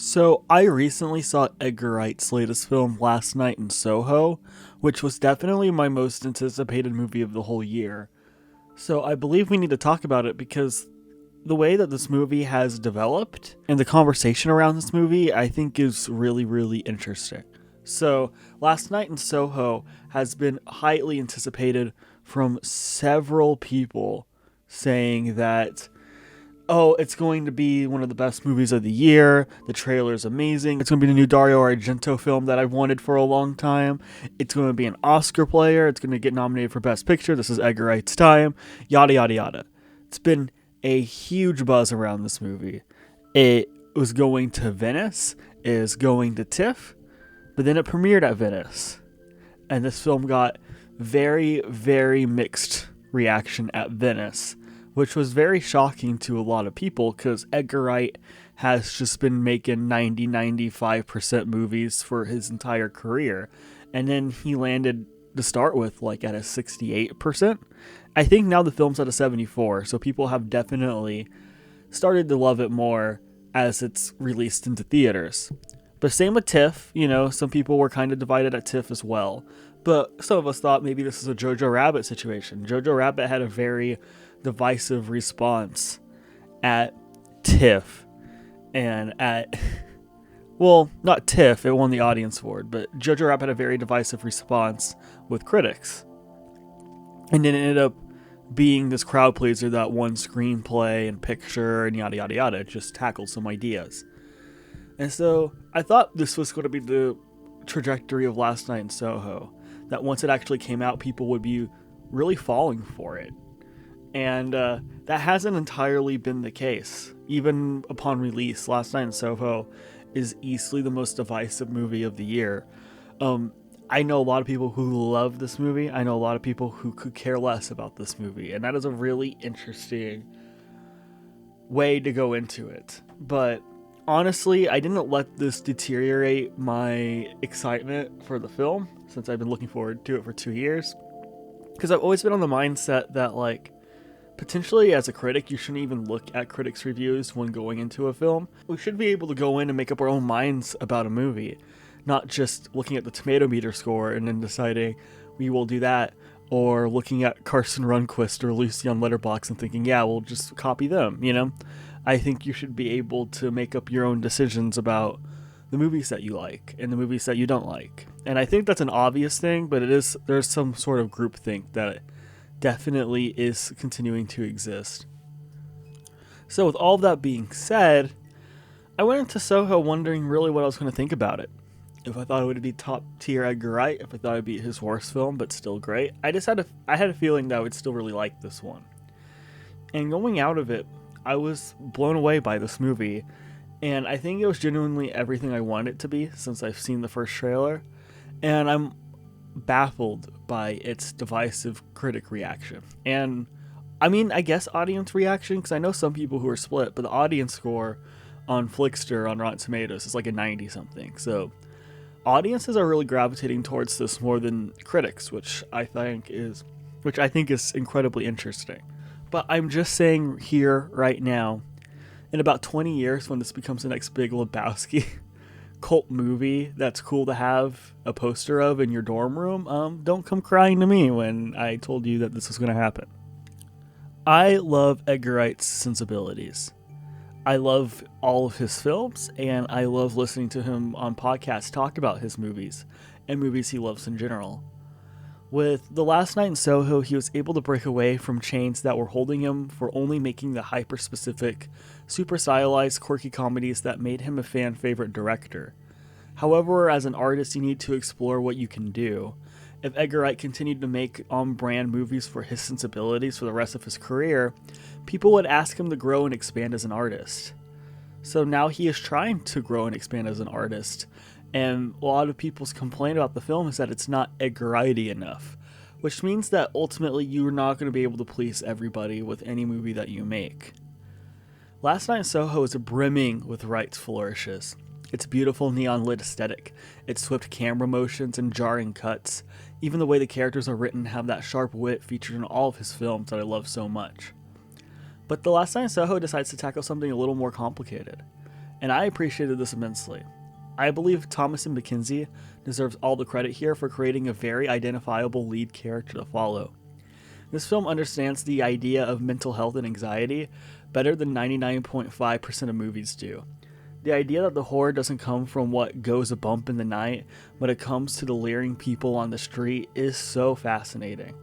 So, I recently saw Edgar Wright's latest film last night in Soho, which was definitely my most anticipated movie of the whole year. So, I believe we need to talk about it because the way that this movie has developed and the conversation around this movie, I think is really, really interesting. So, Last Night in Soho has been highly anticipated from several people saying that it's going to be one of the best movies of the year. The trailer is amazing. It's going to be the new Dario Argento film that I've wanted for a long time. It's going to be an Oscar player. It's going to get nominated for Best Picture. This is Edgar Wright's time. Yada, yada, yada. It's been a huge buzz around this movie. It was going to Venice, is going to TIFF, but then it premiered at Venice. And this film got very, very mixed reaction at Venice, which was very shocking to a lot of people because Edgar Wright has just been making 95% movies for his entire career. And then he landed to start with like at a 68%. I think now the film's at a 74, so people have definitely started to love it more as it's released into theaters. But same with TIFF, some people were kind of divided at TIFF as well. But some of us thought maybe this is a Jojo Rabbit situation. Jojo Rabbit had a very divisive response at TIFF and not TIFF, it won the audience award, but Jojo Rabbit had a very divisive response with critics. And then it ended up being this crowd pleaser that won screenplay and picture and yada yada yada, just tackled some ideas. And so I thought this was going to be the trajectory of Last Night in Soho, that once it actually came out, people would be really falling for it. And that hasn't entirely been the case. Even upon release, Last Night in Soho is easily the most divisive movie of the year. I know a lot of people who love this movie. I know a lot of people who could care less about this movie. And that is a really interesting way to go into it. But honestly, I didn't let this deteriorate my excitement for the film, since I've been looking forward to it for 2 years. Because I've always been on the mindset that, potentially as a critic, you shouldn't even look at critics' reviews when going into a film. We should be able to go in and make up our own minds about a movie, not just looking at the tomato meter score and then deciding we will do that, or looking at Carson Runquist or Lucy on Letterboxd and thinking, yeah, we'll just copy them, I think you should be able to make up your own decisions about the movies that you like and the movies that you don't like. And I think that's an obvious thing, but there's some sort of groupthink that definitely is continuing to exist. So with all of that being said, I went into Soho wondering really what I was going to think about it. If I thought it would be top tier Edgar Wright, if I thought it would be his worst film, but still great. I had a feeling that I would still really like this one. And going out of it, I was blown away by this movie, and I think it was genuinely everything I wanted it to be since I've seen the first trailer, and I'm baffled by its divisive critic reaction. And I guess audience reaction, because I know some people who are split, but the audience score on Flickster on Rotten Tomatoes is like a 90 something. So audiences are really gravitating towards this more than critics, which I think is incredibly interesting. But I'm just saying here right now, in about 20 years, when this becomes the next Big Lebowski cult movie that's cool to have a poster of in your dorm room, don't come crying to me when I told you that this was going to happen. I love Edgar Wright's sensibilities. I love all of his films, and I love listening to him on podcasts talk about his movies and movies he loves in general. With The Last Night in Soho, he was able to break away from chains that were holding him for only making the hyper-specific, super stylized, quirky comedies that made him a fan-favorite director. However, as an artist, you need to explore what you can do. If Edgar Wright continued to make on-brand movies for his sensibilities for the rest of his career, people would ask him to grow and expand as an artist. So now he is trying to grow and expand as an artist, and a lot of people's complaint about the film is that it's not Edgar Wright-y enough, which means that ultimately you're not going to be able to please everybody with any movie that you make. Last Night in Soho is brimming with Wright's flourishes. Its beautiful neon lit aesthetic, its swift camera motions and jarring cuts, even the way the characters are written have that sharp wit featured in all of his films that I love so much. But The Last Night in Soho decides to tackle something a little more complicated. and I appreciated this immensely. I believe Thomas and McKenzie deserves all the credit here for creating a very identifiable lead character to follow. This film understands the idea of mental health and anxiety better than 99.5% of movies do. The idea that the horror doesn't come from what goes a bump in the night, but it comes to the leering people on the street is so fascinating.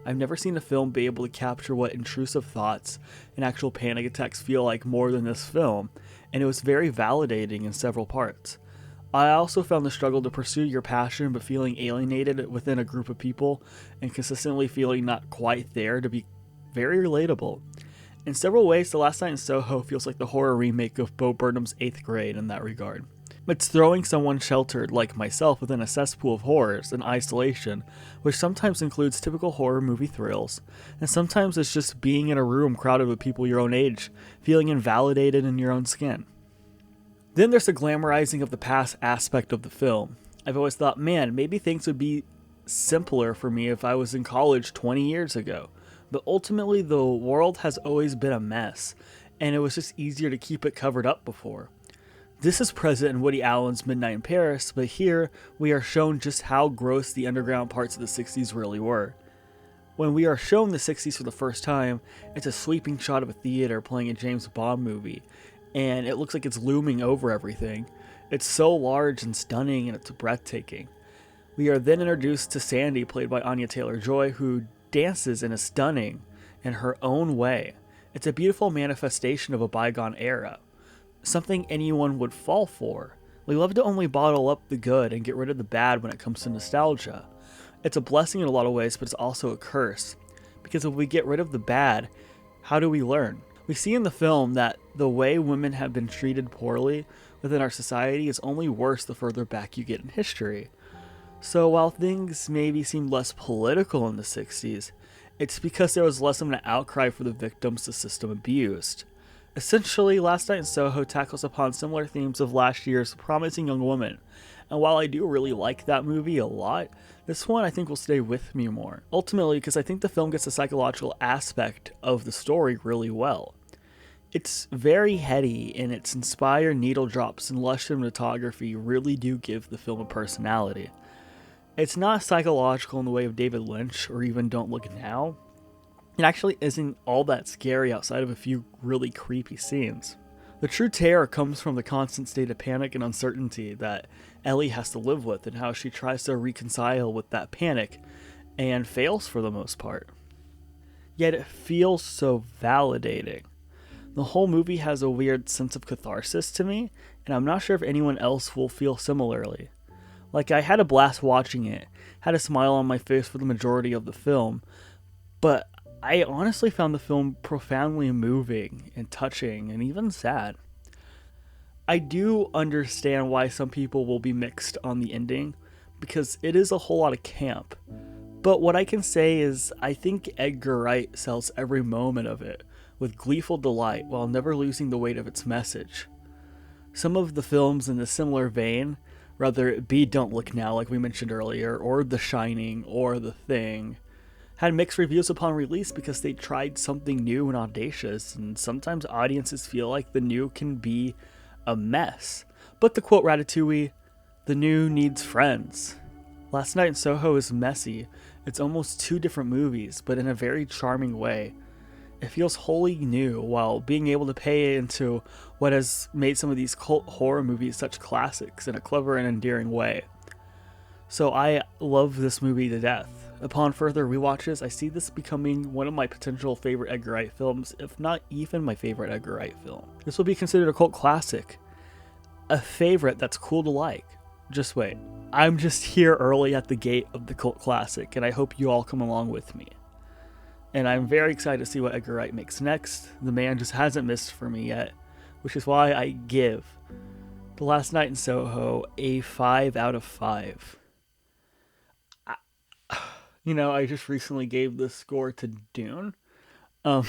I've never seen a film be able to capture what intrusive thoughts and actual panic attacks feel like more than this film, and it was very validating in several parts. I also found the struggle to pursue your passion but feeling alienated within a group of people and consistently feeling not quite there to be very relatable. In several ways, The Last Night in Soho feels like the horror remake of Bo Burnham's 8th Grade in that regard. It's throwing someone sheltered like myself within a cesspool of horrors and isolation, which sometimes includes typical horror movie thrills, and sometimes it's just being in a room crowded with people your own age, feeling invalidated in your own skin. Then there's the glamorizing of the past aspect of the film. I've always thought, man, maybe things would be simpler for me if I was in college 20 years ago. But ultimately, the world has always been a mess, and it was just easier to keep it covered up before. This is present in Woody Allen's Midnight in Paris, but here we are shown just how gross the underground parts of the 60s really were. When we are shown the 60s for the first time, it's a sweeping shot of a theater playing a James Bond movie, and it looks like it's looming over everything. It's so large and stunning, and it's breathtaking. We are then introduced to Sandy, played by Anya Taylor-Joy, who dances in a stunning in her own way. It's a beautiful manifestation of a bygone era, something anyone would fall for. We love to only bottle up the good and get rid of the bad when it comes to nostalgia. It's a blessing in a lot of ways, but it's also a curse, because if we get rid of the bad, how do we learn? We see in the film that the way women have been treated poorly within our society is only worse the further back you get in history. So while things maybe seemed less political in the 60s, it's because there was less of an outcry for the victims the system abused. Essentially, Last Night in Soho tackles upon similar themes of last year's Promising Young Woman, and while I do really like that movie a lot, this one I think will stay with me more. Ultimately, because I think the film gets the psychological aspect of the story really well. It's very heady, and its inspired needle drops and lush cinematography really do give the film a personality. It's not psychological in the way of David Lynch or even Don't Look Now. It actually isn't all that scary outside of a few really creepy scenes. The true terror comes from the constant state of panic and uncertainty that Ellie has to live with and how she tries to reconcile with that panic and fails for the most part. Yet it feels so validating. The whole movie has a weird sense of catharsis to me, and I'm not sure if anyone else will feel similarly. Like, I had a blast watching it, had a smile on my face for the majority of the film, but I honestly found the film profoundly moving and touching and even sad. I do understand why some people will be mixed on the ending, because it is a whole lot of camp. But what I can say is I think Edgar Wright sells every moment of it with gleeful delight while never losing the weight of its message. Some of the films in a similar vein, whether it be Don't Look Now like we mentioned earlier, or The Shining, or The Thing, had mixed reviews upon release because they tried something new and audacious, and sometimes audiences feel like the new can be a mess. But to quote Ratatouille, the new needs friends. Last Night in Soho is messy. It's almost two different movies, but in a very charming way. It feels wholly new while being able to pay into what has made some of these cult horror movies such classics in a clever and endearing way. So I love this movie to death. Upon further rewatches, I see this becoming one of my potential favorite Edgar Wright films, if not even my favorite Edgar Wright film. This will be considered a cult classic. A favorite that's cool to like. Just wait. I'm just here early at the gate of the cult classic, and I hope you all come along with me. And I'm very excited to see what Edgar Wright makes next. The man just hasn't missed for me yet, which is why I give The Last Night in Soho a 5 out of 5. I just recently gave this score to Dune. I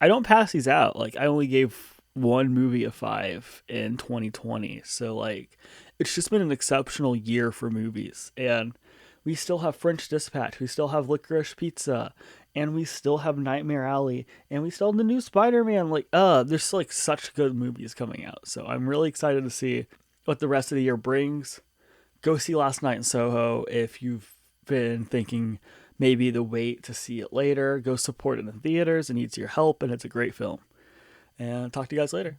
don't pass these out. Like, I only gave one movie a 5 in 2020. So, like, it's just been an exceptional year for movies. And we still have French Dispatch. We still have Licorice Pizza. and we still have Nightmare Alley, and we still have the new Spider-Man. Like, there's like such good movies coming out. So I'm really excited to see what the rest of the year brings. Go see Last Night in Soho if you've been thinking maybe the wait to see it later. Go support it in the theaters. It needs your help, and it's a great film. And talk to you guys later.